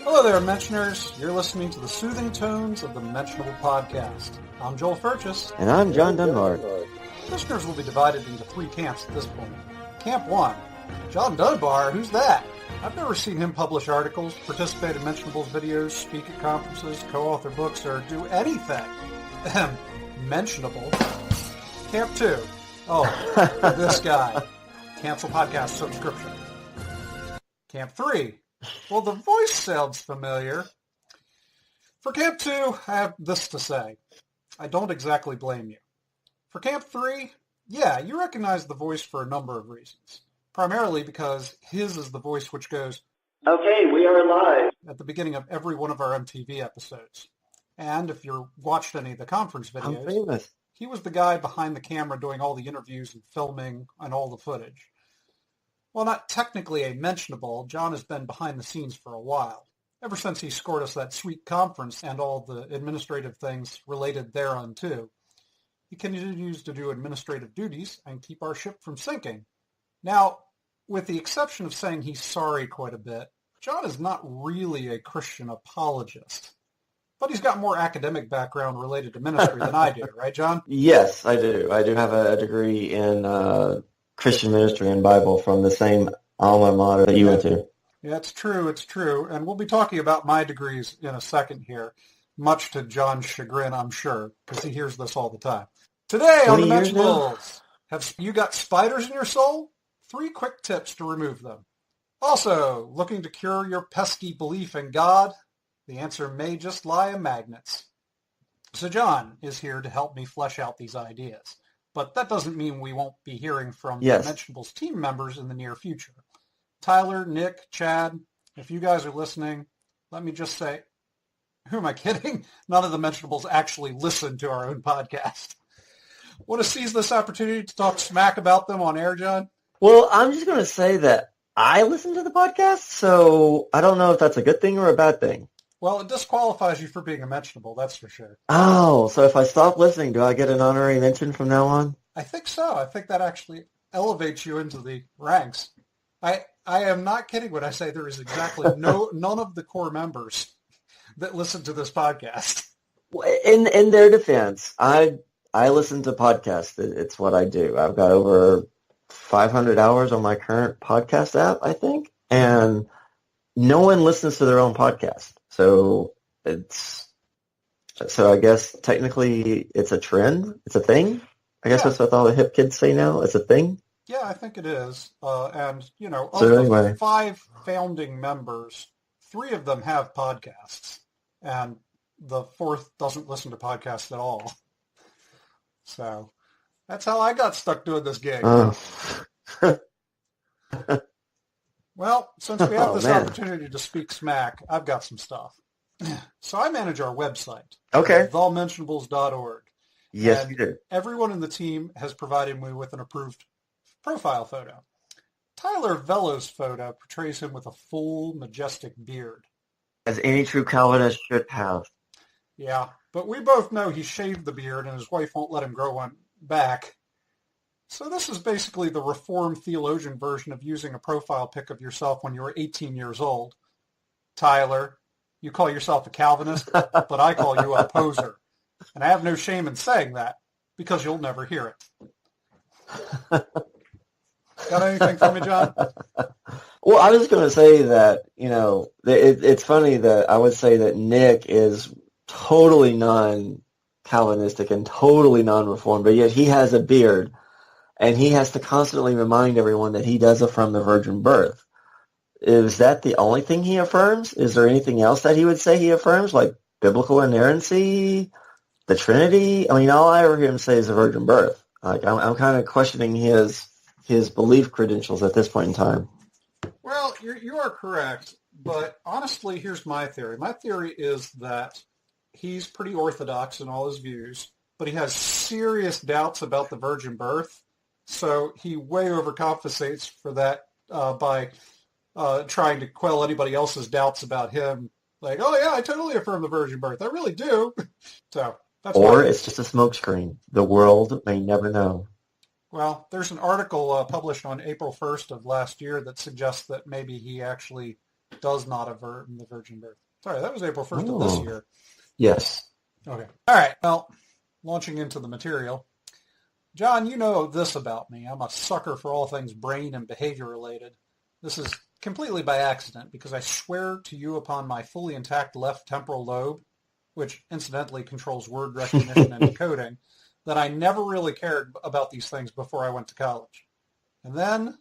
Hello there, Mentioners. You're listening to the soothing tones of the Mentionable Podcast. I'm Joel Furchess. And I'm John Dunbar. Listeners will be divided into three camps at this point. Camp 1, John Dunbar, who's that? I've never seen him publish articles, participate in Mentionables videos, speak at conferences, co-author books, or do anything. Mentionable. Camp 2, oh, this guy. Cancel podcast subscription. Camp 3, well, the voice sounds familiar. For Camp 2, I have this to say. I don't exactly blame you. For Camp 3, yeah, you recognize the voice for a number of reasons. Primarily because his is the voice which goes, "Okay, we are live," at the beginning of every one of our MTV episodes. And if you watched any of the conference I'm videos, famous. he was the guy behind the camera doing all the interviews and filming and all the footage. While not technically a mentionable, John has been behind the scenes for a while, ever since he scored us that sweet conference and all the administrative things related thereunto. He continues to do administrative duties and keep our ship from sinking. Now, with the exception of saying he's sorry quite a bit, John is not really a Christian apologist. But he's got more academic background related to ministry than I do, right, John? Yes, I do. I do have a degree in Christian ministry and Bible from the same alma mater that you went to. Yeah, it's true. And we'll be talking about my degrees in a second here, much to John's chagrin, I'm sure, because he hears this all the time. Today on the 20 years now? Mentionables, have you got spiders in your soul? 3 quick tips to remove them. Also, looking to cure your pesky belief in God? The answer may just lie in magnets. So John is here to help me flesh out these ideas. But that doesn't mean we won't be hearing from Yes. the Mentionables team members in the near future. Tyler, Nick, Chad, if you guys are listening, let me just say, who am I kidding? None of the Mentionables actually listen to our own podcast. Want to seize this opportunity to talk smack about them on air, John? Well, I'm just going to say that I listen to the podcast, so I don't know if that's a good thing or a bad thing. Well, it disqualifies you for being a mentionable, that's for sure. Oh, so if I stop listening, do I get an honorary mention from now on? I think so. I think that actually elevates you into the ranks. I am not kidding when I say there is exactly none of the core members that listen to this podcast. In their defense, I listen to podcasts. It's what I do. I've got over 500 hours on my current podcast app, I think, and no one listens to their own podcast. So I guess technically it's a trend. It's a thing. I guess that's what all the hip kids say now. It's a thing. Yeah, I think it is. And, of So the anyway. 5 founding members, 3 of them have podcasts, and the 4th doesn't listen to podcasts at all. So that's how I got stuck doing this gig. Oh. Well, since we have Oh, this man. opportunity to speak smack, I've got some stuff. So I manage our website, Okay. thementionables.org. Yes, And you do. Everyone in the team has provided me with an approved profile photo. Tyler Velo's photo portrays him with a full, majestic beard. As any true Calvinist should have. Yeah, but we both know he shaved the beard and his wife won't let him grow one back. So this is basically the Reformed theologian version of using a profile pic of yourself when you were 18 years old. Tyler, you call yourself a Calvinist, but I call you a poser. And I have no shame in saying that because you'll never hear it. Got anything for me, John? Well, I was going to say that, it's funny that I would say that Nick is totally non-Calvinistic and totally non-Reformed, but yet he has a beard, and he has to constantly remind everyone that he does affirm the virgin birth. Is that the only thing he affirms? Is there anything else that he would say he affirms, like biblical inerrancy, the Trinity? I mean, all I ever hear him say is the virgin birth. Like, I'm kind of questioning his belief credentials at this point in time. Well, you are correct, but honestly, here's my theory. My theory is that he's pretty orthodox in all his views, but he has serious doubts about the virgin birth, so he way overcompensates for that by trying to quell anybody else's doubts about him. Like, oh yeah, I totally affirm the virgin birth. I really do. So that's Or it's just a smokescreen. The world may never know. Well, there's an article published on April 1st of last year that suggests that maybe he actually does not affirm the virgin birth. Sorry, that was April 1st of this year. Yes. Okay. All right. Well, launching into the material. John, you know this about me. I'm a sucker for all things brain and behavior related. This is completely by accident because I swear to you upon my fully intact left temporal lobe, which incidentally controls word recognition and decoding, that I never really cared about these things before I went to college. And then,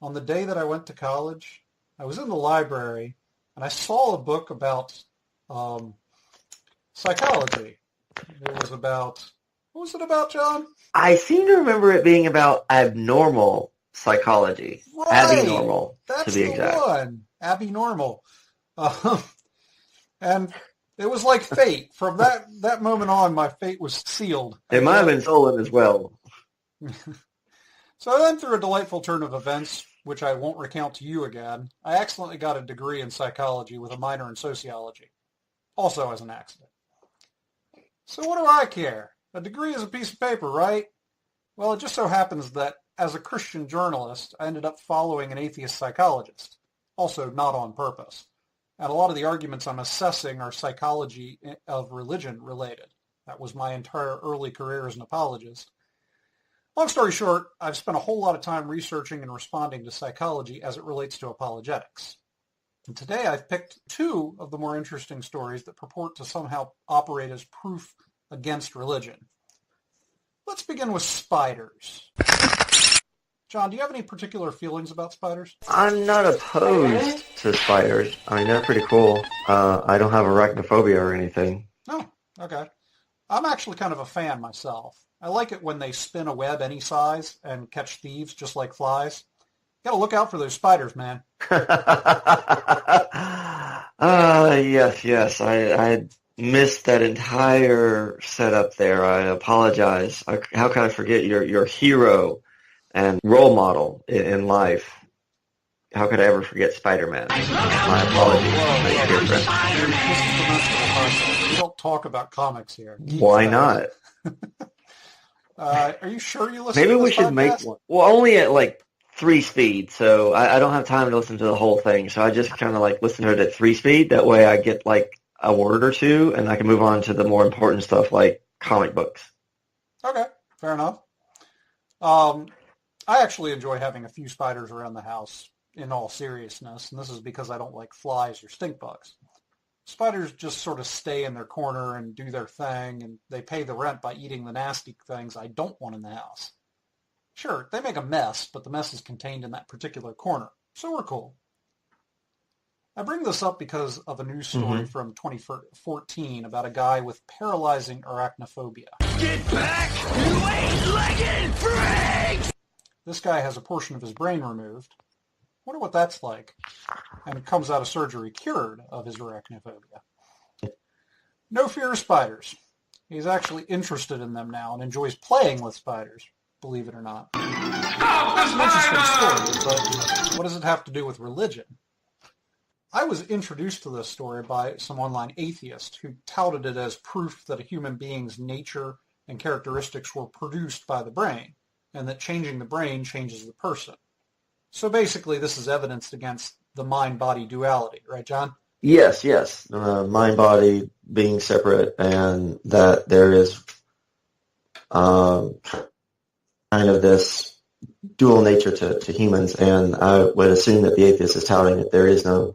on the day that I went to college, I was in the library and I saw a book about psychology. It was about, what was it about, John? I seem to remember it being about abnormal psychology. Right. Abnormal, to be exact. That's the one. Abnormal. And it was like fate. From that moment on, my fate was sealed. It might have been stolen as well. So then, through a delightful turn of events, which I won't recount to you again, I accidentally got a degree in psychology with a minor in sociology. Also as an accident. So what do I care? A degree is a piece of paper, right? Well, it just so happens that as a Christian journalist, I ended up following an atheist psychologist, also not on purpose. And a lot of the arguments I'm assessing are psychology of religion related. That was my entire early career as an apologist. Long story short, I've spent a whole lot of time researching and responding to psychology as it relates to apologetics. And today I've picked two of the more interesting stories that purport to somehow operate as proof against religion. Let's begin with spiders. John, do you have any particular feelings about spiders? I'm not opposed to spiders. I mean, they're pretty cool. I don't have arachnophobia or anything. Oh, okay. I'm actually kind of a fan myself. I like it when they spin a web any size and catch thieves just like flies. You gotta look out for those spiders, man. Yes. I missed that entire setup there. I apologize. How can I forget your hero and role model in life? How could I ever forget Spider-Man? My apologies. This is the most of the podcast. We don't talk about comics here. Why not? Are you sure you listen Maybe to this we should podcast? make one. Well, only at like 3 speed, so I don't have time to listen to the whole thing. So I just kind of like listen to it at 3 speed. That way I get like a word or two, and I can move on to the more important stuff like comic books. Okay, fair enough. I actually enjoy having a few spiders around the house, in all seriousness, and this is because I don't like flies or stink bugs. Spiders just sort of stay in their corner and do their thing, and they pay the rent by eating the nasty things I don't want in the house. Sure, they make a mess, but the mess is contained in that particular corner, so we're cool. I bring this up because of a news story from 2014 about a guy with paralyzing arachnophobia. Get back, you eight-legged freak! This guy has a portion of his brain removed. Wonder what that's like. And comes out of surgery cured of his arachnophobia. No fear of spiders. He's actually interested in them now and enjoys playing with spiders, believe it or not. That's an interesting story, but what does it have to do with religion? I was introduced to this story by some online atheist who touted it as proof that a human being's nature and characteristics were produced by the brain, and that changing the brain changes the person. So basically, this is evidence against the mind-body duality, right, John? Yes. Mind-body being separate, and that there is kind of this dual nature to humans, and I would assume that the atheist is touting that there is no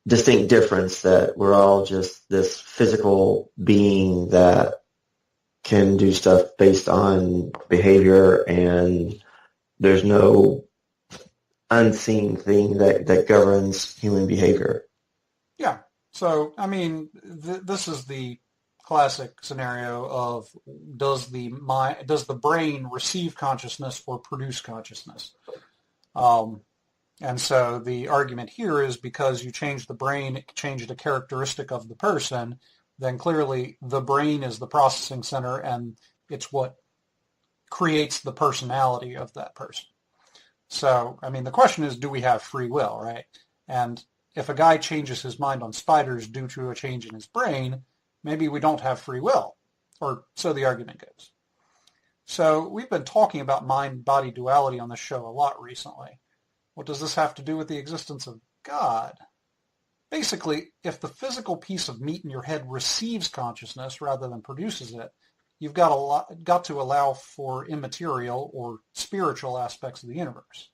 distinct difference, that we're all just this physical being that can do stuff based on behavior, and there's no unseen thing that governs human behavior. Yeah. So, I mean, this is the classic scenario of does the brain receive consciousness or produce consciousness? And so the argument here is because you change the brain, it changed a characteristic of the person, then clearly the brain is the processing center and it's what creates the personality of that person. So, I mean, the question is, do we have free will, right? And if a guy changes his mind on spiders due to a change in his brain, maybe we don't have free will, or so the argument goes. So we've been talking about mind-body duality on this show a lot recently. What does this have to do with the existence of God? Basically, if the physical piece of meat in your head receives consciousness rather than produces it, you've got to allow for immaterial or spiritual aspects of the universe.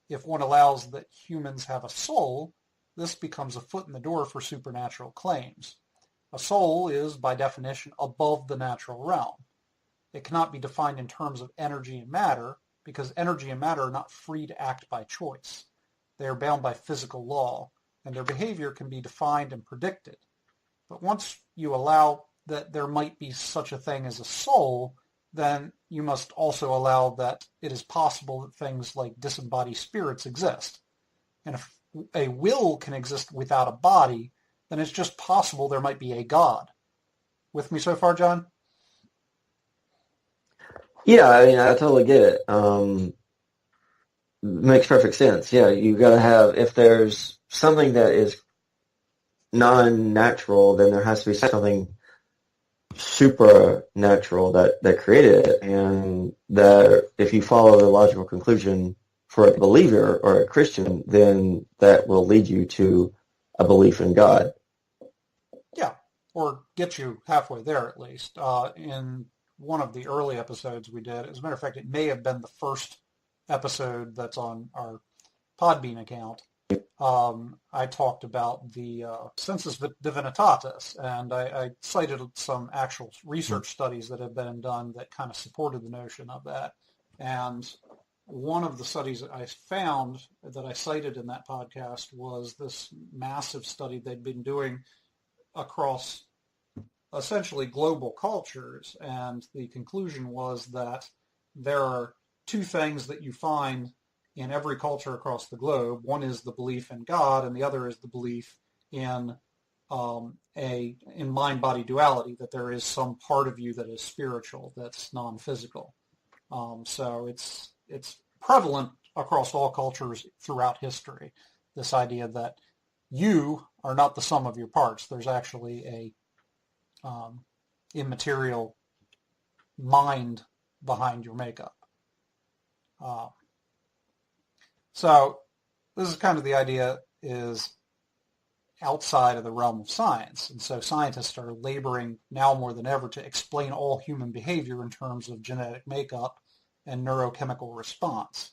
If one allows that humans have a soul, this becomes a foot in the door for supernatural claims. A soul is, by definition, above the natural realm. It cannot be defined in terms of energy and matter, because energy and matter are not free to act by choice. They are bound by physical law, and their behavior can be defined and predicted. But once you allow that there might be such a thing as a soul, then you must also allow that it is possible that things like disembodied spirits exist. And if a will can exist without a body, then it's just possible there might be a God. With me so far, John? Yeah, I mean, I totally get it. Makes perfect sense. Yeah, you got to have, if there's something that is non-natural, then there has to be something supernatural that created it, and that if you follow the logical conclusion for a believer or a Christian, then that will lead you to a belief in God. Yeah, or get you halfway there at least. In one of the early episodes we did, as a matter of fact, it may have been the first episode that's on our Podbean account, I talked about the sensus divinitatis, and I cited some actual research studies that have been done that kind of supported the notion of that. And one of the studies that I found that I cited in that podcast was this massive study they'd been doing across essentially global cultures, and the conclusion was that there are two things that you find in every culture across the globe. One is the belief in God, and the other is the belief in mind-body duality, that there is some part of you that is spiritual, that's non-physical. So it's prevalent across all cultures throughout history, this idea that you are not the sum of your parts. There's actually a immaterial mind behind your makeup. So this is kind of the idea is outside of the realm of science. And so scientists are laboring now more than ever to explain all human behavior in terms of genetic makeup and neurochemical response.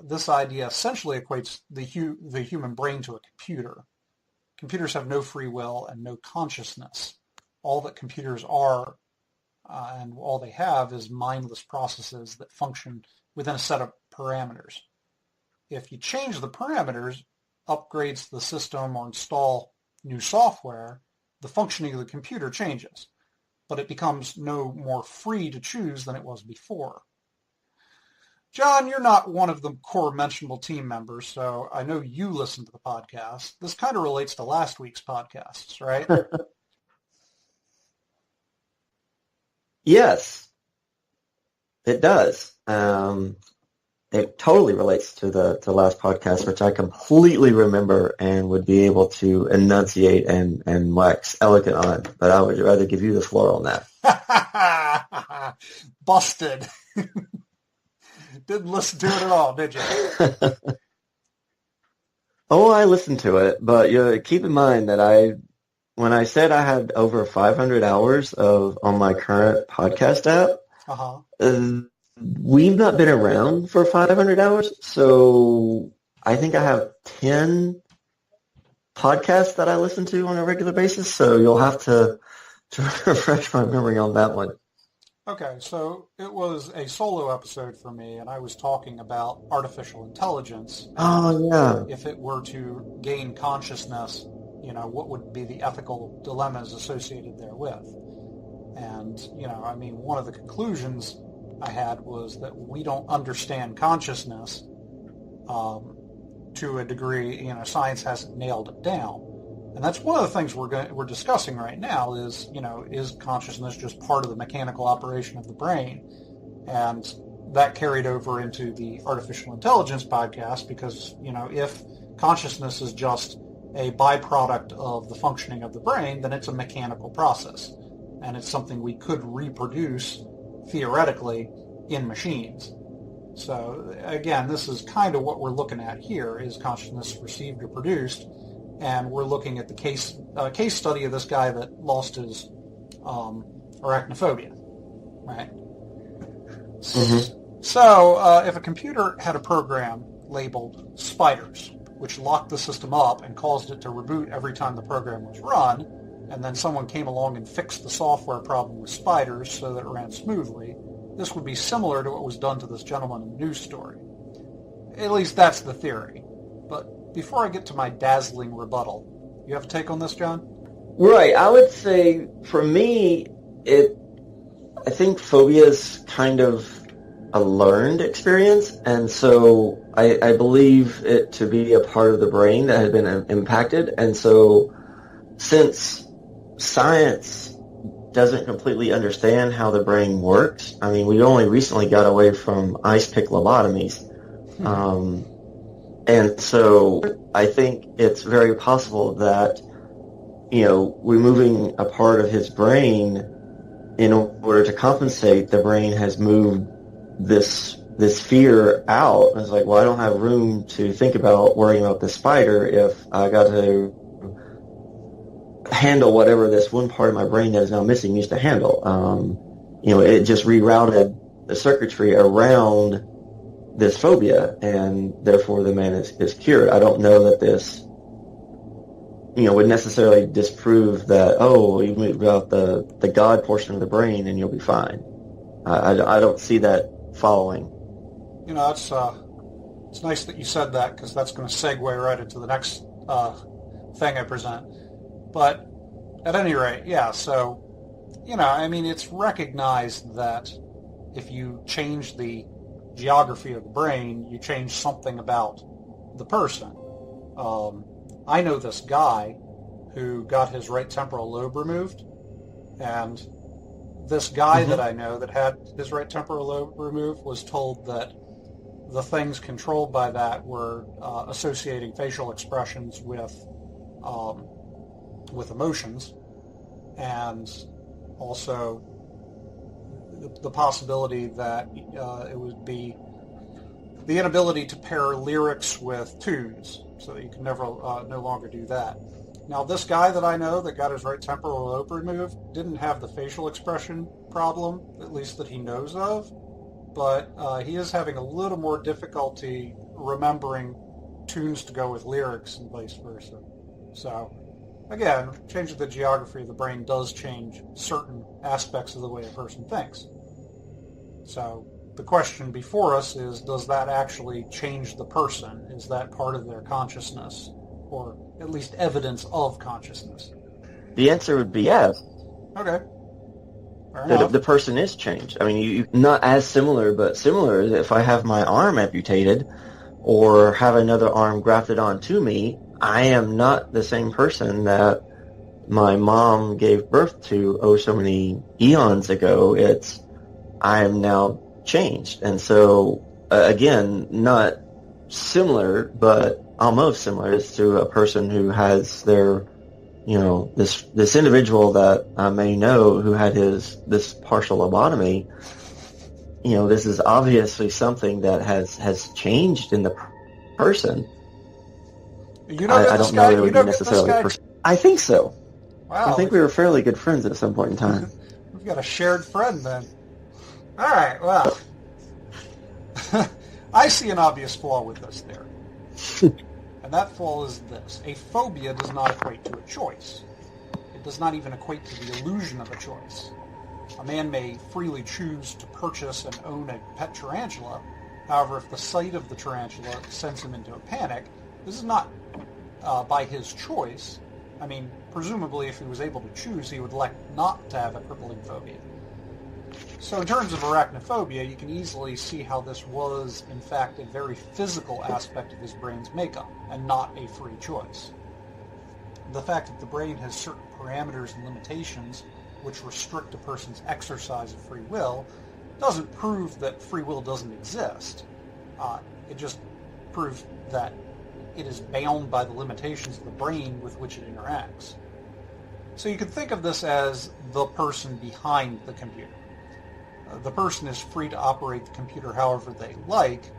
This idea essentially equates the human brain to a computer. Computers have no free will and no consciousness. All that computers are and all they have is mindless processes that function within a set of parameters. If you change the parameters, upgrade the system, or install new software, the functioning of the computer changes, but it becomes no more free to choose than it was before. John, you're not one of the core mentionable team members, so I know you listen to the podcast. This kind of relates to last week's podcasts, right? Yes, it does. It totally relates to the last podcast, which I completely remember and would be able to enunciate and wax elegant on. But I would rather give you the floor on that. Busted. Didn't listen to it at all, did you? Oh, I listened to it, but keep in mind that when I said I had over 500 hours on my current podcast app, we've not been around for 500 hours, so I think I have 10 podcasts that I listen to on a regular basis, so you'll have to refresh my memory on that one. Okay, so it was a solo episode for me, and I was talking about artificial intelligence. Oh, yeah. If it were to gain consciousness, what would be the ethical dilemmas associated therewith? And, one of the conclusions I had was that we don't understand consciousness to a degree. Science hasn't nailed it down, and that's one of the things we're discussing right now. Is consciousness just part of the mechanical operation of the brain? And that carried over into the artificial intelligence podcast because if consciousness is just a byproduct of the functioning of the brain, then it's a mechanical process, and it's something we could reproduce theoretically in machines. So again, this is kind of what we're looking at here: is consciousness received or produced? and we're looking at the case study of this guy that lost his arachnophobia, right? Mm-hmm. So if a computer had a program labeled spiders, which locked the system up and caused it to reboot every time the program was run, and then someone came along and fixed the software problem with spiders so that it ran smoothly, this would be similar to what was done to this gentleman in the news story. At least that's the theory. But before I get to my dazzling rebuttal, you have a take on this, John? Right. I would say, for me, I think phobia is kind of a learned experience, and so I believe it to be a part of the brain that had been impacted. And so since science doesn't completely understand how the brain works, I mean, we only recently got away from ice pick lobotomies. And so I think it's very possible that, removing a part of his brain in order to compensate, the brain has moved this fear out. It's like, well, I don't have room to think about worrying about the spider if I got to handle whatever this one part of my brain that is now missing used to handle. It just rerouted the circuitry around this phobia, and therefore the man is cured. I don't know that this, would necessarily disprove that, you move out the God portion of the brain and you'll be fine. I don't see that following. It's nice that you said that, because that's going to segue right into the next thing I present. But at any rate, yeah, so, it's recognized that if you change the geography of the brain, you change something about the person. I know this guy who got his right temporal lobe removed, and this guy that I know that had his right temporal lobe removed was told that the things controlled by that were associating facial expressions with emotions, and also the possibility that it would be the inability to pair lyrics with tunes, so that you can never no longer do that. Now, this guy that I know that got his right temporal lobe removed didn't have the facial expression problem, at least that he knows of, but he is having a little more difficulty remembering tunes to go with lyrics and vice versa. So, again, changing the geography of the brain does change certain aspects of the way a person thinks. So the question before us is, does that actually change the person? Is that part of their consciousness, or at least evidence of consciousness? The answer would be yes. Okay. Fair enough. The person is changed. I mean, you not as similar, but similar. If I have my arm amputated or have another arm grafted onto me, I am not the same person that my mom gave birth to so many eons ago. I am now changed. And so, again, not similar, but almost similar is to a person who has their, this individual that I may know who had this partial lobotomy. This is obviously something that has changed in the person. I don't know that it would be necessarily. I think so. Wow. I think we were fairly good friends at some point in time. We've got a shared friend then. All right, well, I see an obvious flaw with this theory. And that flaw is this. A phobia does not equate to a choice. It does not even equate to the illusion of a choice. A man may freely choose to purchase and own a pet tarantula. However, if the sight of the tarantula sends him into a panic, this is not by his choice. I mean, presumably if he was able to choose, he would elect not to have a crippling phobia. So in terms of arachnophobia, you can easily see how this was, in fact, a very physical aspect of his brain's makeup, and not a free choice. The fact that the brain has certain parameters and limitations which restrict a person's exercise of free will doesn't prove that free will doesn't exist. It just proves that it is bound by the limitations of the brain with which it interacts. So you can think of this as the person behind the computer. The person is free to operate the computer however they like,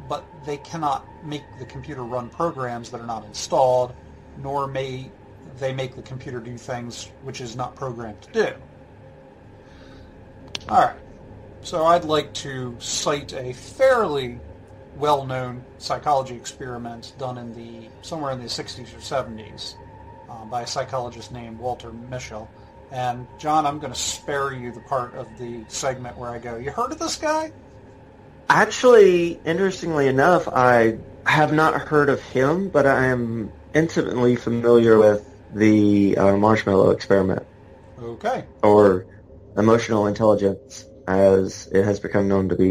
but they cannot make the computer run programs that are not installed, nor may they make the computer do things which is not programmed to do. Alright, so I'd like to cite a fairly well-known psychology experiment done somewhere in the 60s or 70s by a psychologist named Walter Mischel. And John, I'm going to spare you the part of the segment where I go, you heard of this guy? Actually, interestingly enough, I have not heard of him, but I am intimately familiar with the marshmallow experiment. Okay. Or emotional intelligence, as it has become known to be,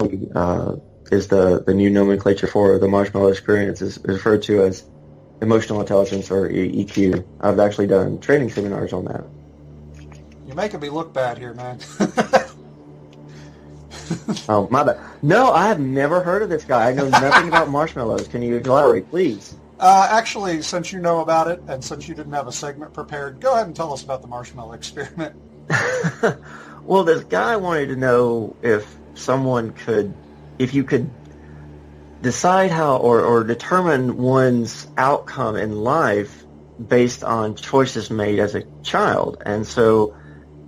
is the new nomenclature for the marshmallow experience, is referred to as emotional intelligence, or EQ. I've actually done training seminars on that. You're making me look bad here, man. Oh, my bad. No, I have never heard of this guy. I know nothing about marshmallows. Can you elaborate, please? Actually, since you know about it, and since you didn't have a segment prepared, go ahead and tell us about the marshmallow experiment. Well, this guy wanted to know if you could decide how or determine one's outcome in life based on choices made as a child. And so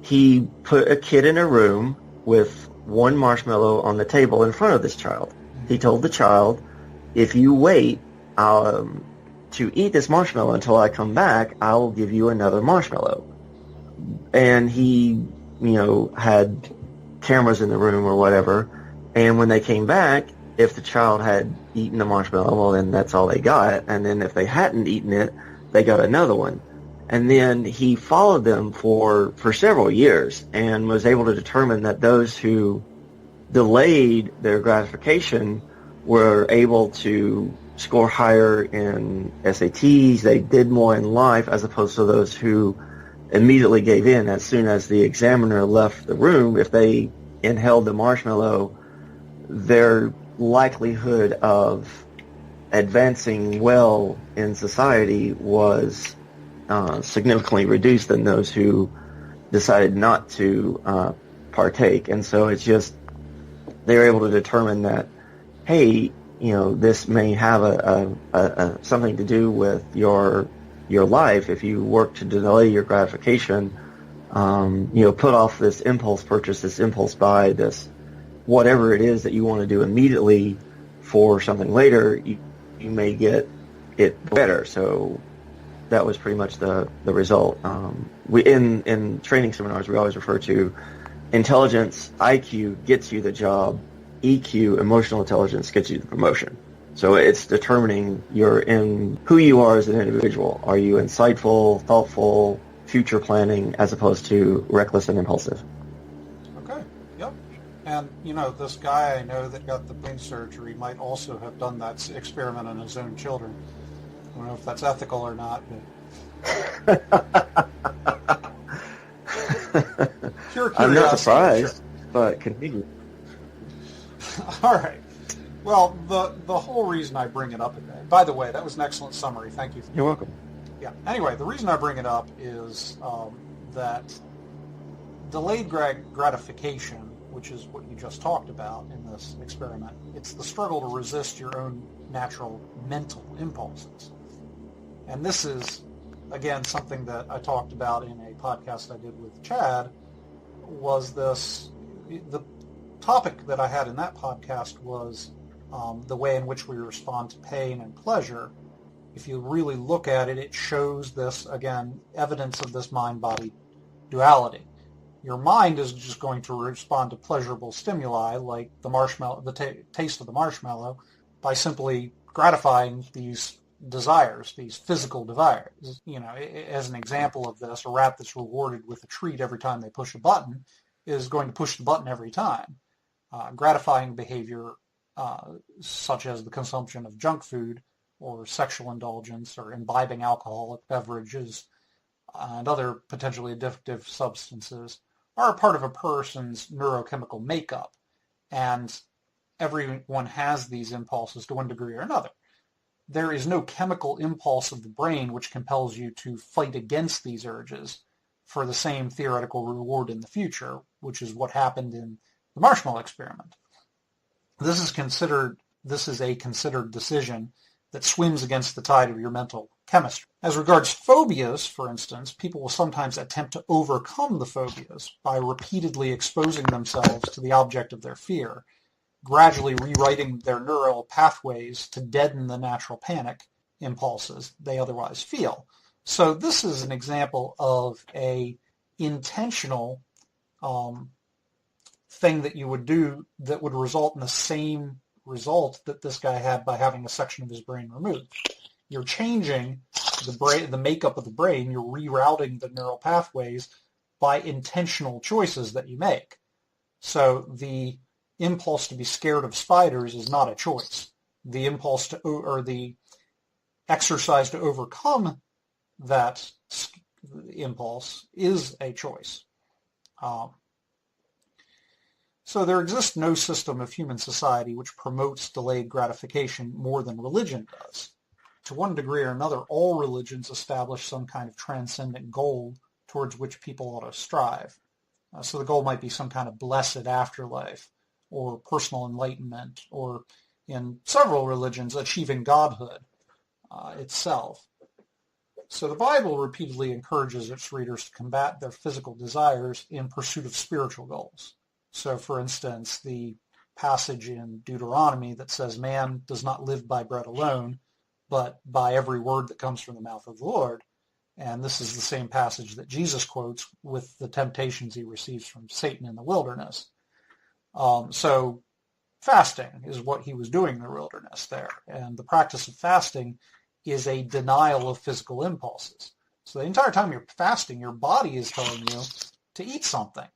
he put a kid in a room with one marshmallow on the table in front of this child. He told the child, if you wait to eat this marshmallow until I come back, I will give you another marshmallow. And he, had cameras in the room or whatever, and when they came back, if the child had eaten the marshmallow, well, then that's all they got. And then if they hadn't eaten it, they got another one. And then he followed them for several years and was able to determine that those who delayed their gratification were able to score higher in SATs. They did more in life, as opposed to those who immediately gave in as soon as the examiner left the room. If they inhaled the marshmallow, their likelihood of advancing well in society was significantly reduced than those who decided not to partake. And so it's just, they were able to determine that, hey, this may have a something to do with your life. If you work to delay your gratification, put off this impulse purchase, this impulse buy, this whatever it is that you want to do immediately for something later, you may get it better. So that was pretty much the result. We in training seminars, we always refer to intelligence, IQ gets you the job, EQ, emotional intelligence, gets you the promotion. So it's determining who you are as an individual. Are you insightful, thoughtful, future planning, as opposed to reckless and impulsive? Okay, yep. And, this guy I know that got the brain surgery might also have done that experiment on his own children. I don't know if that's ethical or not, but... I'm not surprised, but continue. All right. Well, the whole reason I bring it up, by the way, that was an excellent summary. Thank you. You're welcome. Yeah. Anyway, the reason I bring it up is that delayed gratification, which is what you just talked about in this experiment, it's the struggle to resist your own natural mental impulses. And this is, again, something that I talked about in a podcast I did with Chad, was the topic that I had in that podcast was the way in which we respond to pain and pleasure. If you really look at it, it shows this, again, evidence of this mind-body duality. Your mind is just going to respond to pleasurable stimuli like the marshmallow, the taste of the marshmallow, by simply gratifying these desires, these physical desires. As an example of this, a rat that's rewarded with a treat every time they push a button is going to push the button every time. Gratifying behavior, such as the consumption of junk food or sexual indulgence or imbibing alcoholic beverages and other potentially addictive substances, are a part of a person's neurochemical makeup. And everyone has these impulses to one degree or another. There is no chemical impulse of the brain which compels you to fight against these urges for the same theoretical reward in the future, which is what happened in the marshmallow experiment. This is a considered decision that swims against the tide of your mental chemistry. As regards phobias, for instance, people will sometimes attempt to overcome the phobias by repeatedly exposing themselves to the object of their fear, gradually rewriting their neural pathways to deaden the natural panic impulses they otherwise feel. So this is an example of a intentional thing that you would do that would result in the same result that this guy had by having a section of his brain removed. You're changing the makeup of the brain, you're rerouting the neural pathways by intentional choices that you make. So the impulse to be scared of spiders is not a choice. The impulse to, or the exercise to overcome that impulse is a choice. So there exists no system of human society which promotes delayed gratification more than religion does. To one degree or another, all religions establish some kind of transcendent goal towards which people ought to strive. So the goal might be some kind of blessed afterlife or personal enlightenment, or in several religions, achieving godhood itself. So the Bible repeatedly encourages its readers to combat their physical desires in pursuit of spiritual goals. So, for instance, the passage in Deuteronomy that says man does not live by bread alone, but by every word that comes from the mouth of the Lord. And this is the same passage that Jesus quotes with the temptations he receives from Satan in the wilderness. So fasting is what he was doing in the wilderness there. And the practice of fasting is a denial of physical impulses. So the entire time you're fasting, your body is telling you to eat something,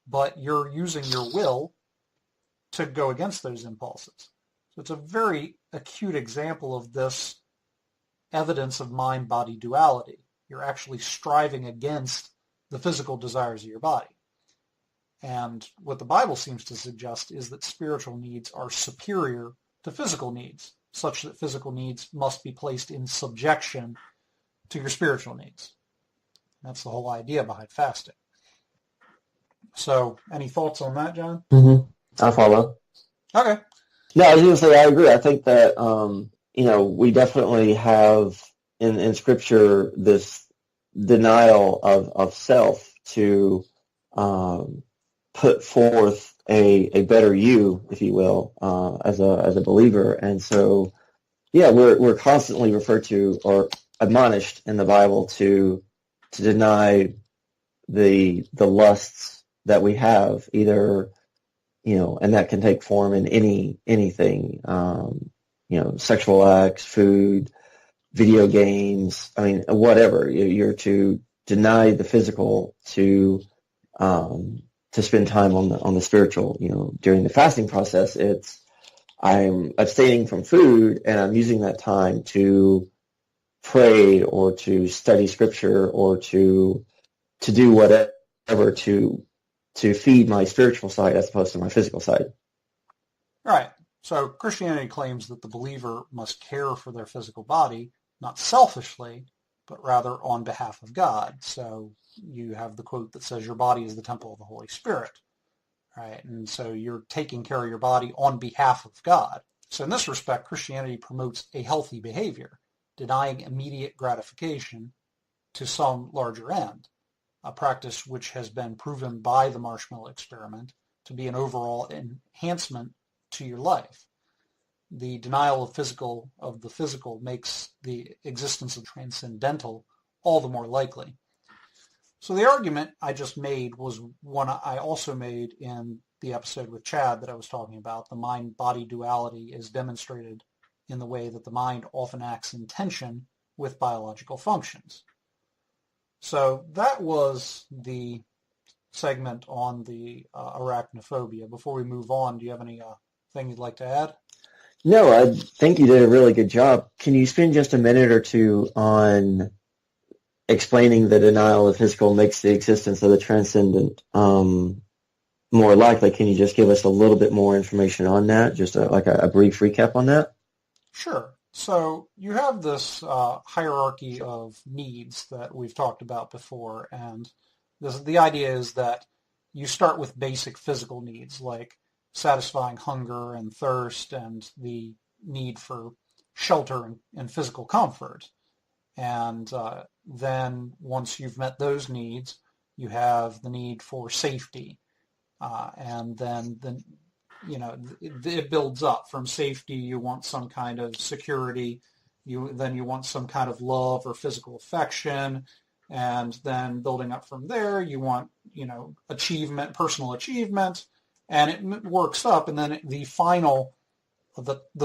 but you're using your will to go against those impulses. So it's a very acute example of this evidence of mind-body duality. You're actually striving against the physical desires of your body. And what the Bible seems to suggest is that spiritual needs are superior to physical needs, such that physical needs must be placed in subjection to your spiritual needs. That's the whole idea behind fasting. So, any thoughts on that, John? Mm-hmm. I follow. Okay. No, I was going to say I agree. I think that we definitely have in Scripture this denial of self to put forth a better you, if you will, as a believer. And so, yeah, we're constantly referred to or admonished in the Bible to deny the lusts that we have, either, and that can take form in anything, sexual acts, food, video games, whatever. You're to deny the physical to spend time on the spiritual. During the fasting process, I'm abstaining from food and I'm using that time to pray or to study scripture or to do whatever to feed my spiritual side as opposed to my physical side. Right. So Christianity claims that the believer must care for their physical body, not selfishly, but rather on behalf of God. So you have the quote that says your body is the temple of the Holy Spirit, right? And so you're taking care of your body on behalf of God. So in this respect, Christianity promotes a healthy behavior, denying immediate gratification to some larger end, a practice which has been proven by the marshmallow experiment to be an overall enhancement to your life. The denial of the physical makes the existence of transcendental all the more likely. So the argument I just made was one I also made in the episode with Chad that I was talking about. The mind-body duality is demonstrated in the way that the mind often acts in tension with biological functions. So that was the segment on the arachnophobia. Before we move on, do you have any thing you'd like to add? No, I think you did a really good job. Can you spend just a minute or two on explaining the denial of physical makes the existence of the transcendent more likely? Can you just give us a little bit more information on that? Just a brief recap on that? Sure. So you have this hierarchy of needs that we've talked about before, and the idea is that you start with basic physical needs like satisfying hunger and thirst and the need for shelter and physical comfort. And then once you've met those needs, you have the need for safety. And then it builds up. From safety, you want some kind of security. Then you want some kind of love or physical affection. And then building up from there, you want, achievement, personal achievement. And it works up. And then the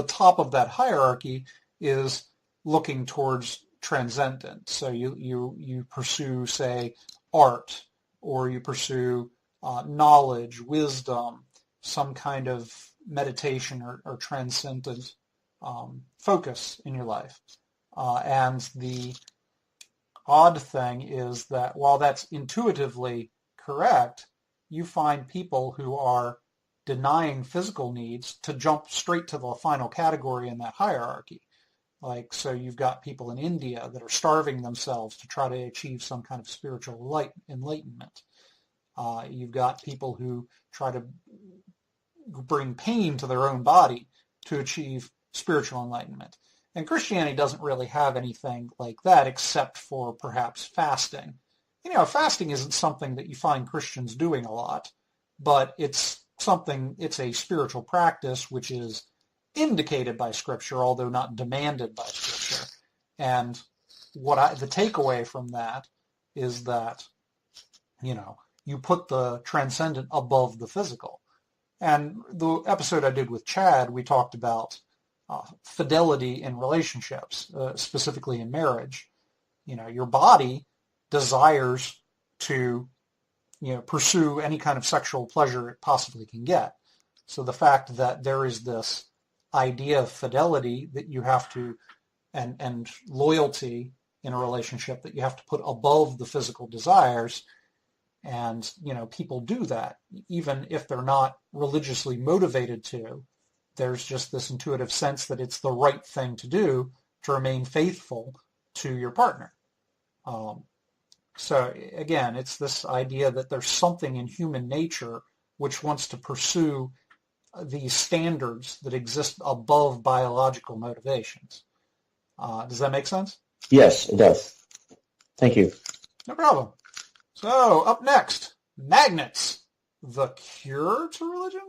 top of that hierarchy is looking towards transcendence. So you pursue, say, art, or you pursue knowledge, wisdom, some kind of meditation or transcendent focus in your life. And the odd thing is that while that's intuitively correct, you find people who are denying physical needs to jump straight to the final category in that hierarchy. Like, so you've got people in India that are starving themselves to try to achieve some kind of spiritual enlightenment. You've got people who try to bring pain to their own body to achieve spiritual enlightenment. And Christianity doesn't really have anything like that except for perhaps fasting. Fasting isn't something that you find Christians doing a lot, but it's a spiritual practice which is indicated by Scripture, although not demanded by Scripture. And the takeaway from that is that, you put the transcendent above the physical. And the episode I did with Chad, we talked about fidelity in relationships, specifically in marriage. Your body desires to, pursue any kind of sexual pleasure it possibly can get. So the fact that there is this idea of fidelity that you have to, and loyalty in a relationship that you have to put above the physical desires. And, people do that, even if they're not religiously motivated to. There's just this intuitive sense that it's the right thing to do to remain faithful to your partner. So again, it's this idea that there's something in human nature which wants to pursue these standards that exist above biological motivations. Does that make sense? Yes, it does. Thank you. No problem. So, up next, magnets, the cure to religion?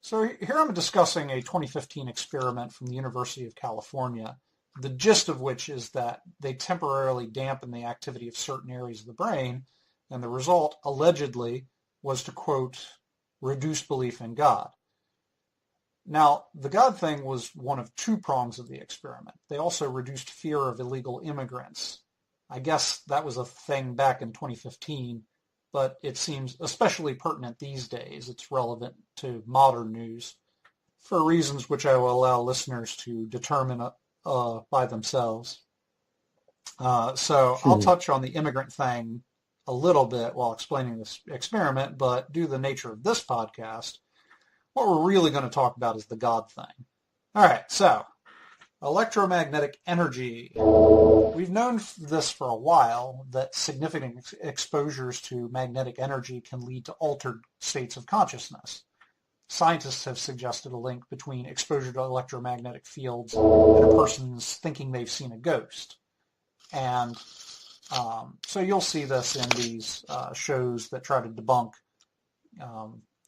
So here I'm discussing a 2015 experiment from the University of California, the gist of which is that they temporarily dampen the activity of certain areas of the brain, and the result, allegedly, was to, quote, reduce belief in God. Now, the God thing was one of two prongs of the experiment. They also reduced fear of illegal immigrants. I guess that was a thing back in 2015, but it seems especially pertinent these days. It's relevant to modern news for reasons which I will allow listeners to determine by themselves. So I'll touch on the immigrant thing a little bit while explaining this experiment, but due to the nature of this podcast, what we're really going to talk about is the God thing. All right, so electromagnetic energy. We've known this for a while, that significant exposures to magnetic energy can lead to altered states of consciousness. Scientists have suggested a link between exposure to electromagnetic fields and a person's thinking they've seen a ghost. And so you'll see this in these shows that try to debunk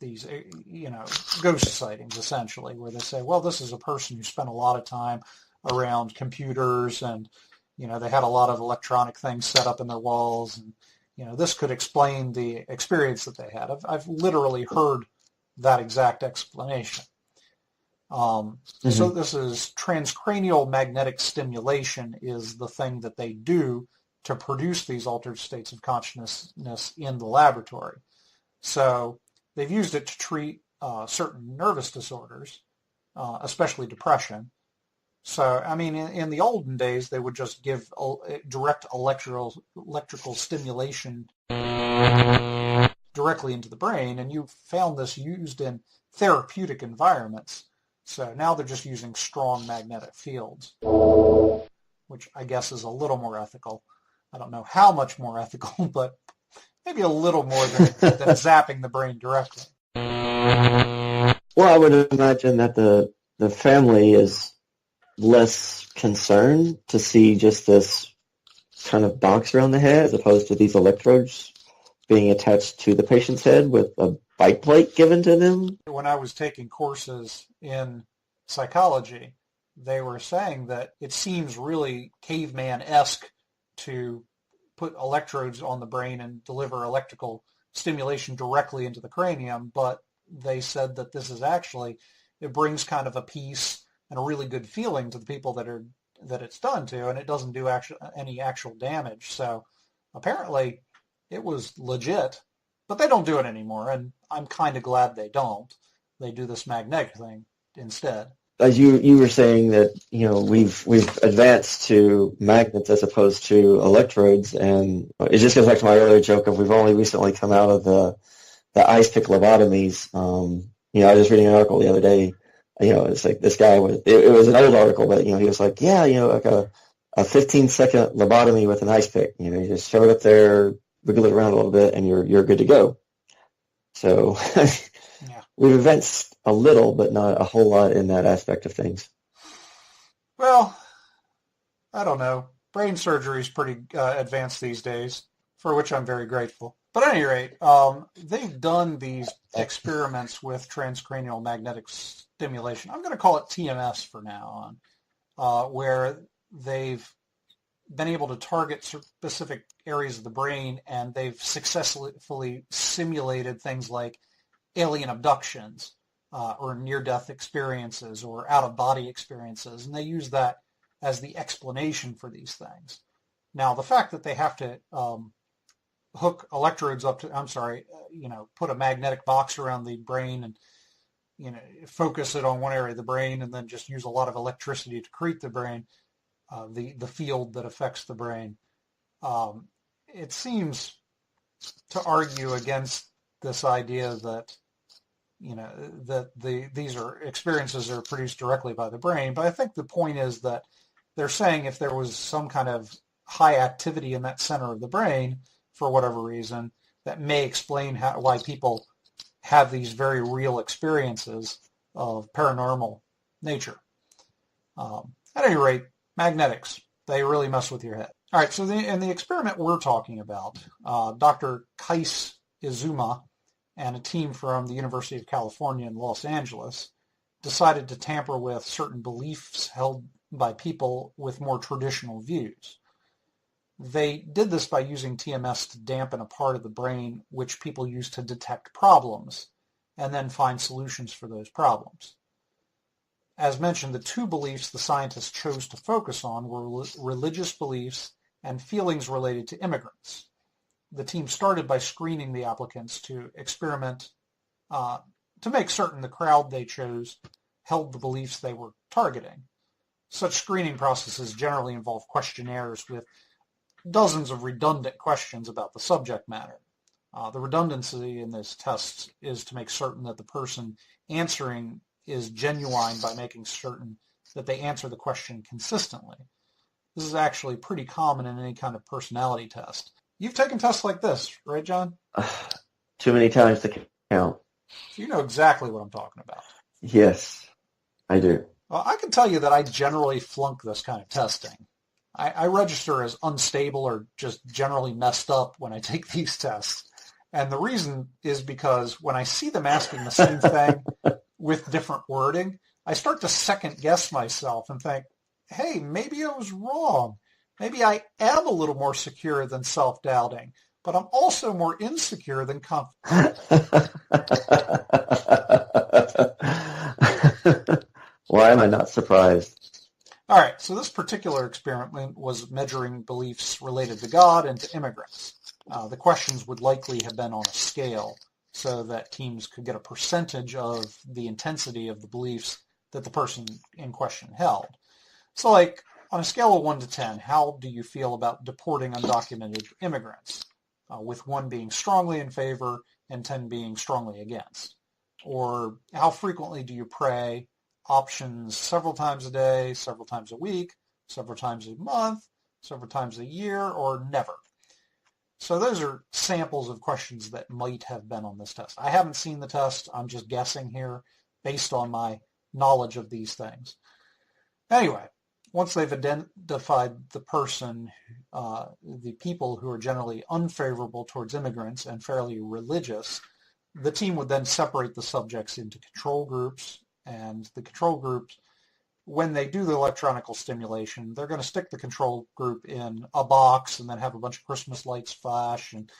these, ghost sightings, essentially, where they say, well, this is a person who spent a lot of time around computers and, they had a lot of electronic things set up in their walls. And, this could explain the experience that they had. I've literally heard that exact explanation. So this is transcranial magnetic stimulation is the thing that they do to produce these altered states of consciousness in the laboratory. So they've used it to treat certain nervous disorders, especially depression. So, I mean, in the olden days, they would just give direct electrical stimulation directly into the brain, and you found this used in therapeutic environments. So now they're just using strong magnetic fields, which I guess is a little more ethical. I don't know how much more ethical, but maybe a little more than zapping the brain directly. Well, I would imagine that the the family is less concerned to see just this kind of box around the head as opposed to these electrodes being attached to the patient's head with a bite plate given to them. When I was taking courses in psychology, they were saying that it seems really caveman-esque to put electrodes on the brain and deliver electrical stimulation directly into the cranium, but they said that this is actually, it brings kind of a peace and a really good feeling to the people that it's done to, and it doesn't do any actual damage. So apparently it was legit, but they don't do it anymore, and I'm kind of glad they don't. They do this magnetic thing instead. As you were saying that, we've advanced to magnets as opposed to electrodes, and it just goes back to my earlier joke of we've only recently come out of the ice pick lobotomies. I was just reading an article the other day. It's like this guy it was an old article, but he was like, like a 15-second lobotomy with an ice pick. You just shove it up there, wiggle it around a little bit, and you're good to go. So yeah. We've advanced a little, but not a whole lot in that aspect of things. Well, I don't know. Brain surgery is pretty advanced these days, for which I'm very grateful. But at any rate, they've done these experiments with transcranial magnetic stimulation. I'm going to call it TMS for now on, where they've been able to target specific areas of the brain, and they've successfully simulated things like alien abductions or near-death experiences or out-of-body experiences, and they use that as the explanation for these things. Now, the fact that they have to hook electrodes up to, put a magnetic box around the brain and, focus it on one area of the brain and then just use a lot of electricity to create the brain, the field that affects the brain. It seems to argue against this idea that, these are experiences that are produced directly by the brain. But I think the point is that they're saying if there was some kind of high activity in that center of the brain, for whatever reason, that may explain why people have these very real experiences of paranormal nature. At any rate, magnetics, they really mess with your head. All right, so in the experiment we're talking about, Dr. Kais Izuma and a team from the University of California in Los Angeles decided to tamper with certain beliefs held by people with more traditional views. They did this by using TMS to dampen a part of the brain which people use to detect problems and then find solutions for those problems. As mentioned, the two beliefs the scientists chose to focus on were religious beliefs and feelings related to immigrants. The team started by screening the applicants to experiment to make certain the crowd they chose held the beliefs they were targeting. Such screening processes generally involve questionnaires with dozens of redundant questions about the subject matter. The redundancy in this test is to make certain that the person answering is genuine by making certain that they answer the question consistently. This is actually pretty common in any kind of personality test. You've taken tests like this, right, John? Too many times to count. So you know exactly what I'm talking about. Yes, I do. Well, I can tell you that I generally flunk this kind of testing. I register as unstable or just generally messed up when I take these tests. And the reason is because when I see them asking the same thing with different wording, I start to second guess myself and think, hey, maybe I was wrong. Maybe I am a little more secure than self-doubting, but I'm also more insecure than confident. Why am I not surprised? All right, so this particular experiment was measuring beliefs related to God and to immigrants. The questions would likely have been on a scale so that teams could get a percentage of the intensity of the beliefs that the person in question held. So like, on a scale of 1 to 10, how do you feel about deporting undocumented immigrants, with 1 being strongly in favor and 10 being strongly against? Or how frequently do you pray? Options: several times a day, several times a week, several times a month, several times a year, or never. So those are samples of questions that might have been on this test. I haven't seen the test. I'm just guessing here based on my knowledge of these things. Anyway, once they've identified the person, the people who are generally unfavorable towards immigrants and fairly religious, the team would then separate the subjects into control groups, and the control groups, when they do the electronical stimulation, they're going to stick the control group in a box and then have a bunch of Christmas lights flash and,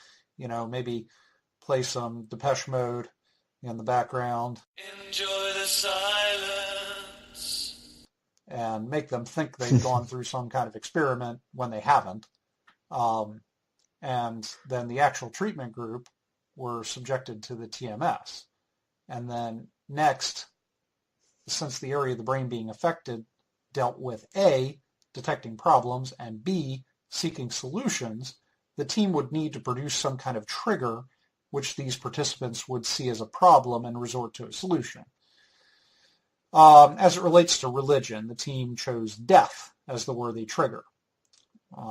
maybe play some Depeche Mode in the background. Enjoy the silence. And make them think they've gone through some kind of experiment when they haven't. And then the actual treatment group were subjected to the TMS. And then next, since the area of the brain being affected dealt with A, detecting problems, and B, seeking solutions, the team would need to produce some kind of trigger which these participants would see as a problem and resort to a solution. As it relates to religion, the team chose death as the worthy trigger.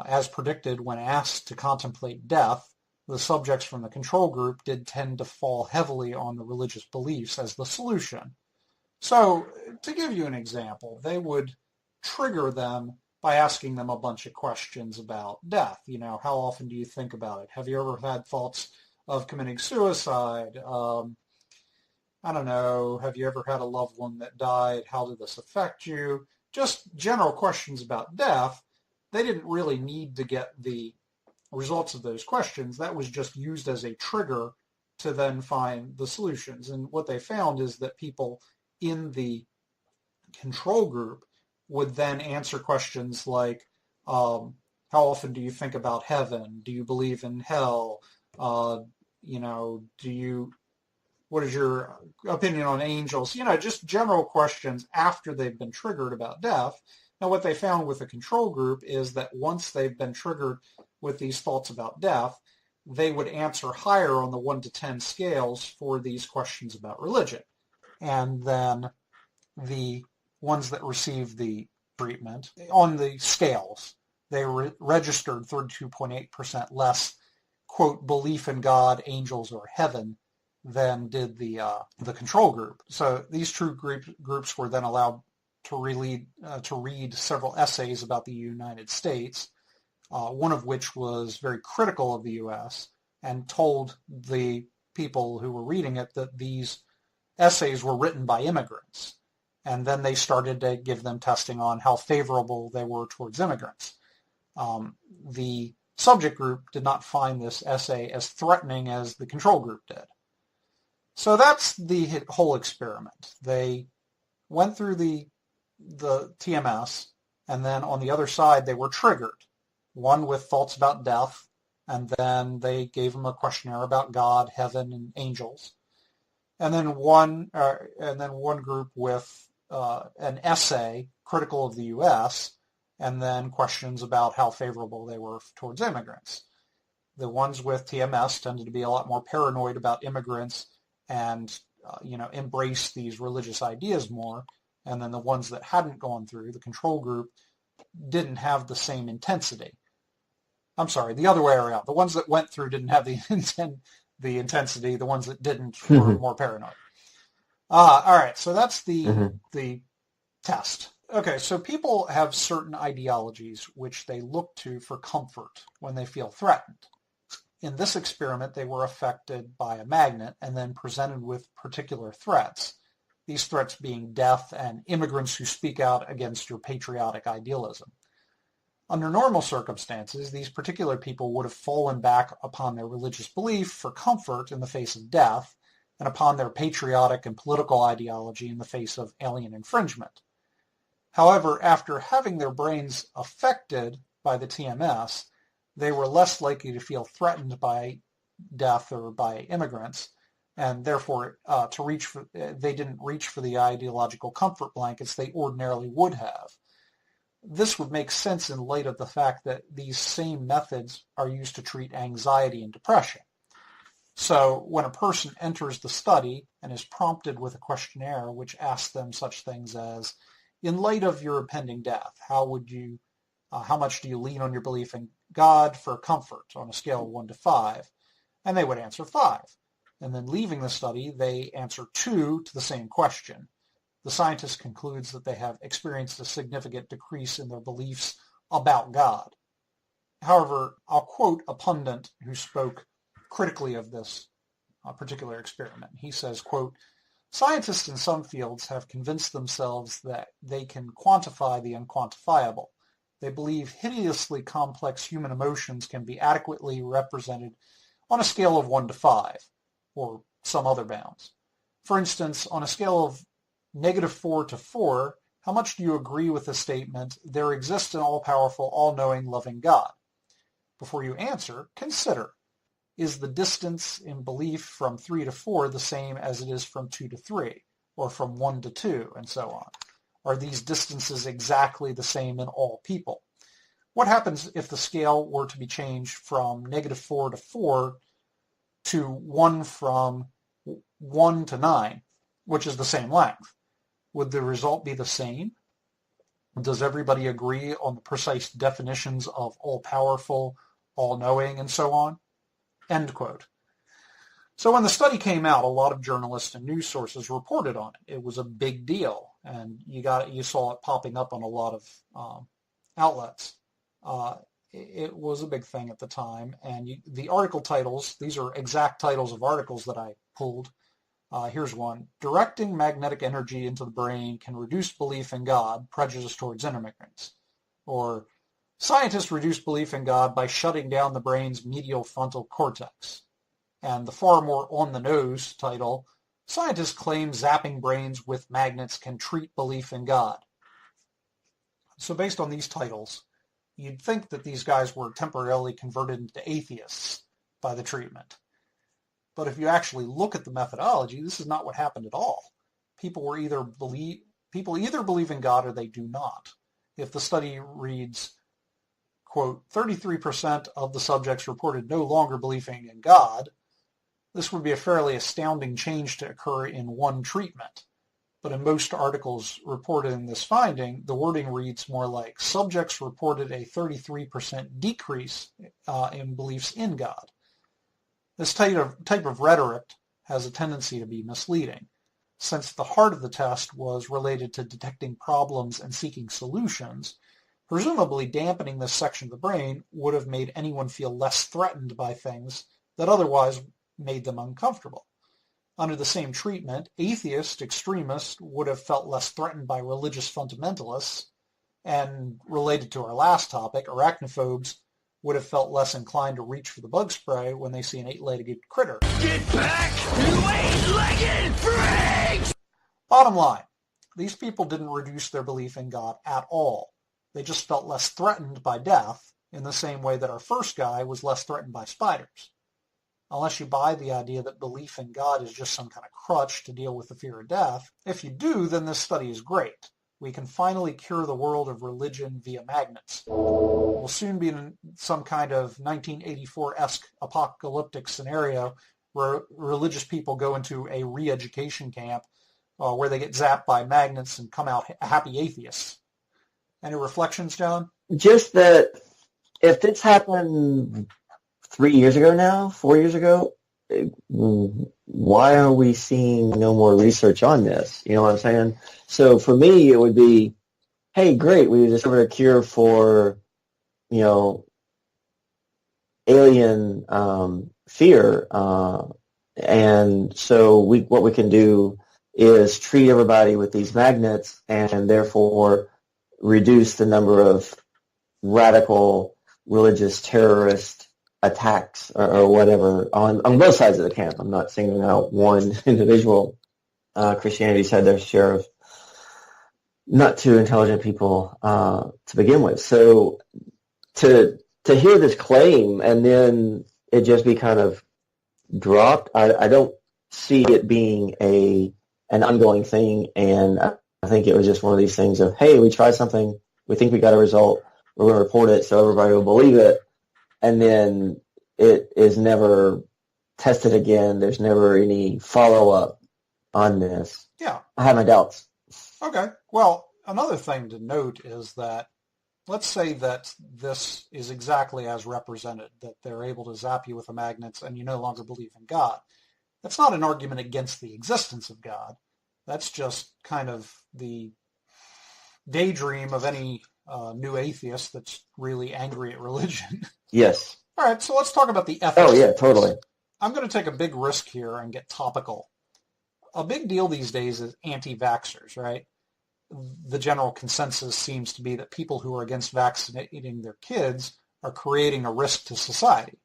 As predicted, when asked to contemplate death, the subjects from the control group did tend to fall heavily on the religious beliefs as the solution. So, to give you an example, they would trigger them by asking them a bunch of questions about death. How often do you think about it? Have you ever had thoughts of committing suicide? I don't know, have you ever had a loved one that died? How did this affect you? Just general questions about death. They didn't really need to get the results of those questions. That was just used as a trigger to then find the solutions. And what they found is that people in the control group would then answer questions like, how often do you think about heaven? Do you believe in hell? What is your opinion on angels? Just general questions after they've been triggered about death. Now, what they found with the control group is that once they've been triggered with these thoughts about death, they would answer higher on the 1 to 10 scales for these questions about religion. And then the ones that received the treatment, on the scales, they registered 32.8% less, quote, belief in God, angels, or heaven than did the control group. So these two groups were then allowed to read several essays about the United States, one of which was very critical of the U.S. and told the people who were reading it that these essays were written by immigrants. And then they started to give them testing on how favorable they were towards immigrants. The subject group did not find this essay as threatening as the control group did. So that's the whole experiment. They went through the TMS, and then on the other side they were triggered. One with thoughts about death, and then they gave them a questionnaire about God, heaven, and angels. And then one group with an essay critical of the U.S., and then questions about how favorable they were towards immigrants. The ones with TMS tended to be a lot more paranoid about immigrants and embrace these religious ideas more. And then the ones that hadn't gone through, the control group, didn't have the same intensity. I'm sorry, the other way around. The ones that went through didn't have the intensity. The ones that didn't were more paranoid. All right, so that's the test. Okay, so people have certain ideologies which they look to for comfort when they feel threatened. In this experiment, they were affected by a magnet and then presented with particular threats, these threats being death and immigrants who speak out against your patriotic idealism. Under normal circumstances, these particular people would have fallen back upon their religious belief for comfort in the face of death and upon their patriotic and political ideology in the face of alien infringement. However, after having their brains affected by the TMS, they were less likely to feel threatened by death or by immigrants, and therefore they didn't reach for the ideological comfort blankets they ordinarily would have. This would make sense in light of the fact that these same methods are used to treat anxiety and depression. So when a person enters the study and is prompted with a questionnaire which asks them such things as, in light of your impending death, how much do you lean on your belief in God for comfort on a scale of 1 to 5? And they would answer 5. And then leaving the study, they answer 2 to the same question. the scientist concludes that they have experienced a significant decrease in their beliefs about God. However, I'll quote a pundit who spoke critically of this particular experiment. He says, quote, "Scientists in some fields have convinced themselves that they can quantify the unquantifiable. They believe hideously complex human emotions can be adequately represented on a scale of 1 to 5, or some other bounds. For instance, on a scale of -4 to 4, how much do you agree with the statement, 'There exists an all-powerful, all-knowing, loving God'? Before you answer, consider, is the distance in belief from 3 to 4 the same as it is from 2 to 3, or from 1 to 2, and so on? Are these distances exactly the same in all people? What happens if the scale were to be changed from -4 to 4 to 1 from 1 to 9, which is the same length? Would the result be the same? Does everybody agree on the precise definitions of all-powerful, all-knowing, and so on?" End quote. So when the study came out, a lot of journalists and news sources reported on it. It was a big deal, and you saw it popping up on a lot of outlets. It was a big thing at the time, and the article titles, these are exact titles of articles that I pulled. Here's one: "Directing magnetic energy into the brain can reduce belief in God, prejudice towards immigrants." Or, "Scientists reduce belief in God by shutting down the brain's medial frontal cortex." And the far more on-the-nose title, "Scientists claim zapping brains with magnets can treat belief in God." So based on these titles, you'd think that these guys were temporarily converted into atheists by the treatment. But if you actually look at the methodology, this is not what happened at all. People either believe in God or they do not. If the study reads, quote, 33% of the subjects reported no longer believing in God, this would be a fairly astounding change to occur in one treatment. But in most articles reporting this finding, the wording reads more like, subjects reported a 33% decrease in beliefs in God. This type of rhetoric has a tendency to be misleading, since the heart of the test was related to detecting problems and seeking solutions. Presumably dampening this section of the brain would have made anyone feel less threatened by things that otherwise made them uncomfortable. Under the same treatment, atheist extremists would have felt less threatened by religious fundamentalists, and related to our last topic, arachnophobes would have felt less inclined to reach for the bug spray when they see an 8-legged critter. Get back, you 8-legged freaks! Bottom line, these people didn't reduce their belief in God at all. They just felt less threatened by death in the same way that our first guy was less threatened by spiders. Unless you buy the idea that belief in God is just some kind of crutch to deal with the fear of death. If you do, then this study is great. We can finally cure the world of religion via magnets. We'll soon be in some kind of 1984-esque apocalyptic scenario where religious people go into a re-education camp where they get zapped by magnets and come out happy atheists. Any reflections, John? Just that if this happened 3 years ago now, 4 years ago, why are we seeing no more research on this? You know what I'm saying? So for me, it would be, hey, great, we discovered a cure for, alien fear, and so what we can do is treat everybody with these magnets and therefore reduce the number of radical religious terrorist attacks or whatever on both sides of the camp. I'm not singling out one individual. Christianity's had their share of not too intelligent people to begin with. So to hear this claim and then it just be kind of dropped, I don't see it being an ongoing thing, and I think it was just one of these things of, hey, we tried something, we think we got a result, we're going to report it so everybody will believe it, and then it is never tested again. There's never any follow-up on this. Yeah. I have my doubts. Okay. Well, another thing to note is that let's say that this is exactly as represented, that they're able to zap you with the magnets and you no longer believe in God. That's not an argument against the existence of God. That's just kind of the daydream of any new atheist that's really angry at religion. Yes. All right, so let's talk about the ethics. Oh, yeah, totally. I'm going to take a big risk here and get topical. A big deal these days is anti-vaxxers, right? The general consensus seems to be that people who are against vaccinating their kids are creating a risk to society.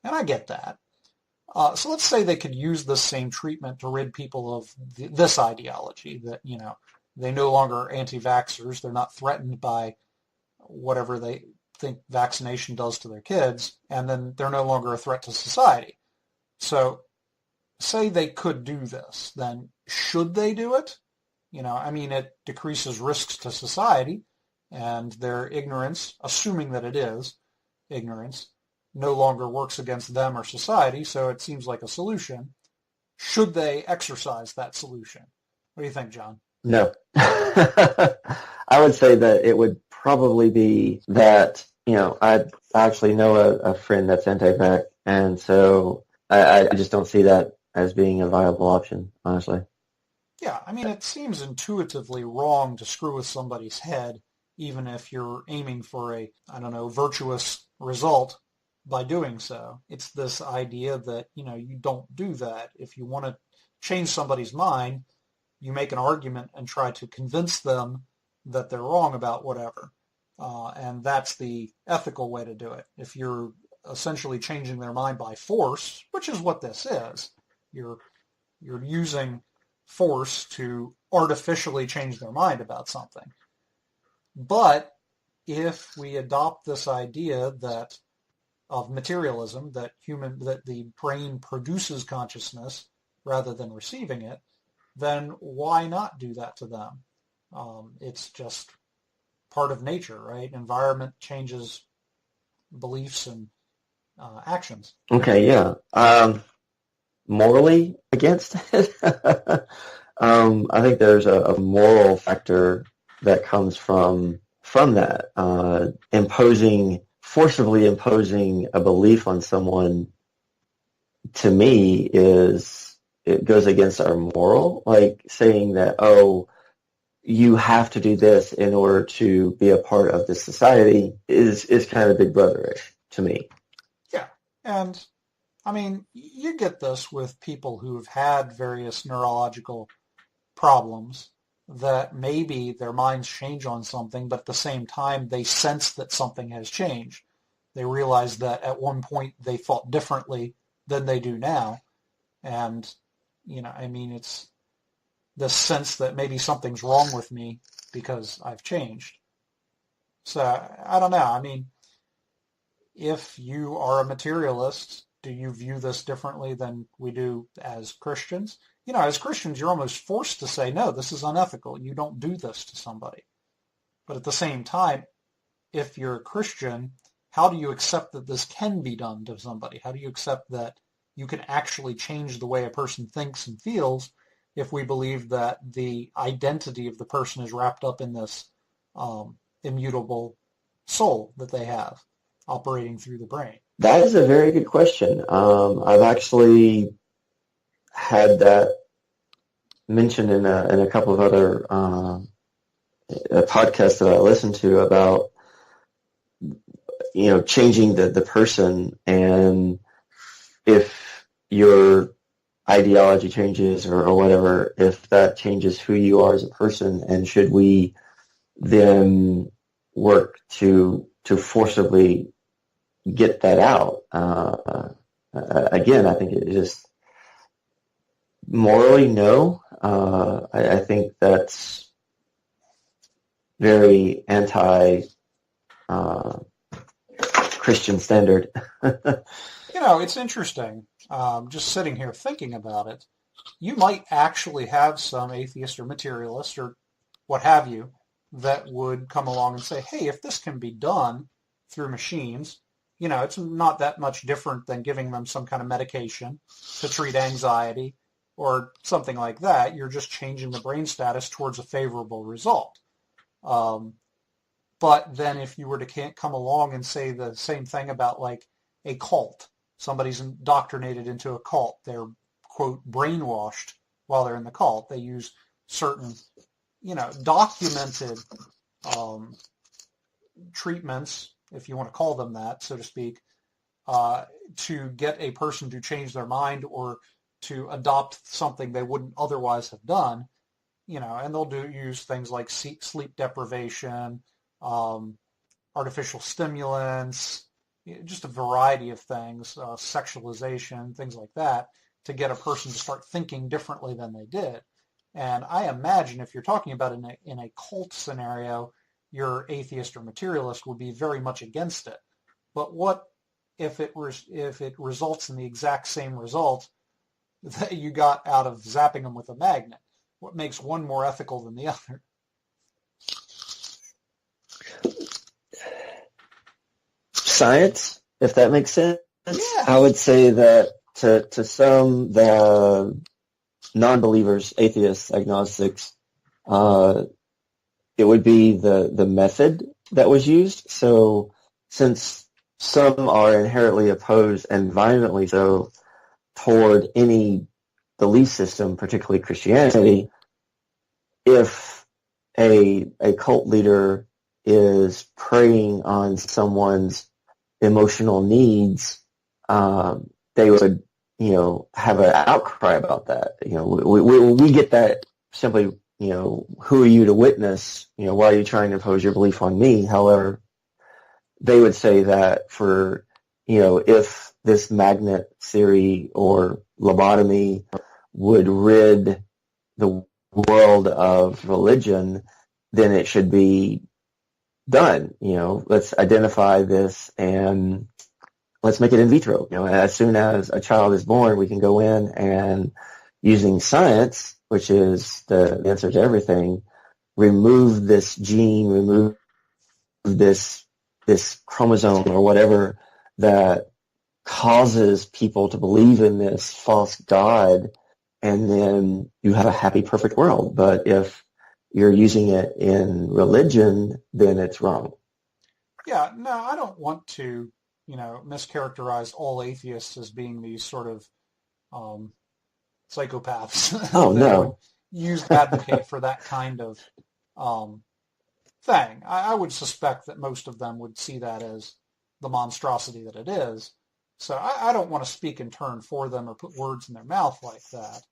And I get that. So let's say they could use this same treatment to rid people of this ideology, that, they no longer are anti-vaxxers. They're not threatened by whatever they think vaccination does to their kids, and then they're no longer a threat to society. So say they could do this, then should they do it? It decreases risks to society, and their ignorance, assuming that it is ignorance, no longer works against them or society, so it seems like a solution. Should they exercise that solution? What do you think, John? No. I would say that it would probably be that, I actually know a friend that's anti-vax, and so I just don't see that as being a viable option, honestly. Yeah, it seems intuitively wrong to screw with somebody's head, even if you're aiming for a, virtuous result by doing so. It's this idea that, you don't do that. If you want to change somebody's mind, you make an argument and try to convince them that they're wrong about whatever. And that's the ethical way to do it. If you're essentially changing their mind by force, which is what this is, you're using force to artificially change their mind about something. But if we adopt this idea of materialism, that the brain produces consciousness rather than receiving it, then why not do that to them? It's just part of nature, right? Environment changes beliefs and actions. Okay, yeah. Morally against it? I think there's a moral factor that comes from that. Forcibly imposing a belief on someone, to me, it goes against our moral, like saying that, you have to do this in order to be a part of this society is kind of Big Brother-ish to me. Yeah, and you get this with people who've had various neurological problems that maybe their minds change on something, but at the same time they sense that something has changed. They realize that at one point they thought differently than they do now, and it's the sense that maybe something's wrong with me because I've changed. So, I don't know. If you are a materialist, do you view this differently than we do as Christians? As Christians, you're almost forced to say, no, this is unethical. You don't do this to somebody. But at the same time, if you're a Christian, how do you accept that this can be done to somebody? How do you accept that you can actually change the way a person thinks and feels if we believe that the identity of the person is wrapped up in this immutable soul that they have operating through the brain? That is a very good question. I've actually had that mentioned in a couple of other podcasts that I listened to about changing the person, and if your ideology changes or whatever, if that changes who you are as a person, and should we then work to forcibly get that out? Again, I think it just morally, no. I think that's very anti-Christian standard. It's interesting. Just sitting here thinking about it, you might actually have some atheist or materialist or what have you that would come along and say, hey, if this can be done through machines, it's not that much different than giving them some kind of medication to treat anxiety or something like that. You're just changing the brain status towards a favorable result. But then if you were to come along and say the same thing about like a cult, somebody's indoctrinated into a cult, they're, quote, brainwashed while they're in the cult. They use certain, documented treatments, if you want to call them that, so to speak, to get a person to change their mind or to adopt something they wouldn't otherwise have done, and they'll use things like sleep deprivation, artificial stimulants, just a variety of things, sexualization, things like that, to get a person to start thinking differently than they did. And I imagine if you're talking about in a cult scenario, your atheist or materialist would be very much against it. But what if it results in the exact same result that you got out of zapping them with a magnet? What makes one more ethical than the other? Science, if that makes sense. Yeah. I would say that to some, the non-believers, atheists, agnostics, it would be the method that was used. So since some are inherently opposed and violently so toward any belief system, particularly Christianity, if a cult leader is preying on someone's emotional needs, they would, have an outcry about that. We get that simply, who are you to witness? Why are you trying to impose your belief on me? However, they would say that for, if this magnet theory or lobotomy would rid the world of religion, then it should be done. Let's identify this and let's make it in vitro. As soon as a child is born, we can go in and, using science, which is the answer to everything, remove this gene, remove this chromosome or whatever that causes people to believe in this false god, and then you have a happy, perfect world. But if you're using it in religion, then it's wrong. Yeah, no, I don't want to, mischaracterize all atheists as being these sort of psychopaths. Oh, no. Advocate for that kind of thing. I would suspect that most of them would see that as the monstrosity that it is. So I don't want to speak in turn for them or put words in their mouth like that.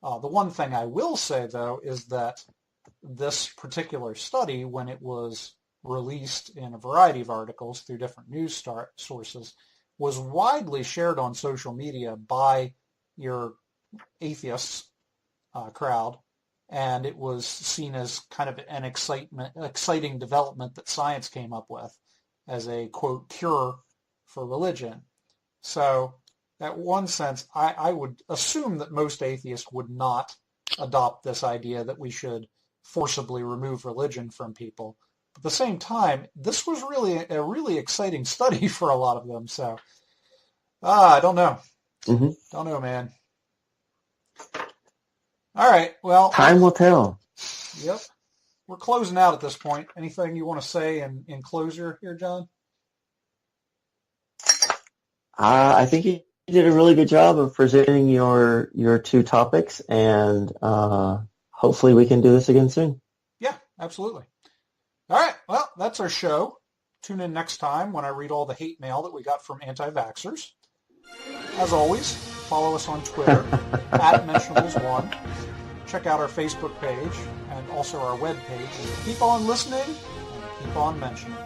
The one thing I will say, though, is that this particular study, when it was released in a variety of articles through different news sources, was widely shared on social media by your atheists crowd, and it was seen as kind of an exciting development that science came up with as a, quote, cure for religion. So, in one sense, I would assume that most atheists would not adopt this idea that we should forcibly remove religion from people. At the same time, this was really a really exciting study for a lot of them. So, I don't know. Mm-hmm. Don't know, man. All right. Well, time will tell. Yep. We're closing out at this point. Anything you want to say in closure here, John? I think you did a really good job of presenting your two topics, and hopefully we can do this again soon. Yeah, absolutely. All right. Well, that's our show. Tune in next time when I read all the hate mail that we got from anti-vaxxers. As always, follow us on Twitter, @Mentionables1. Check out our Facebook page and also our webpage. Keep on listening and keep on mentioning.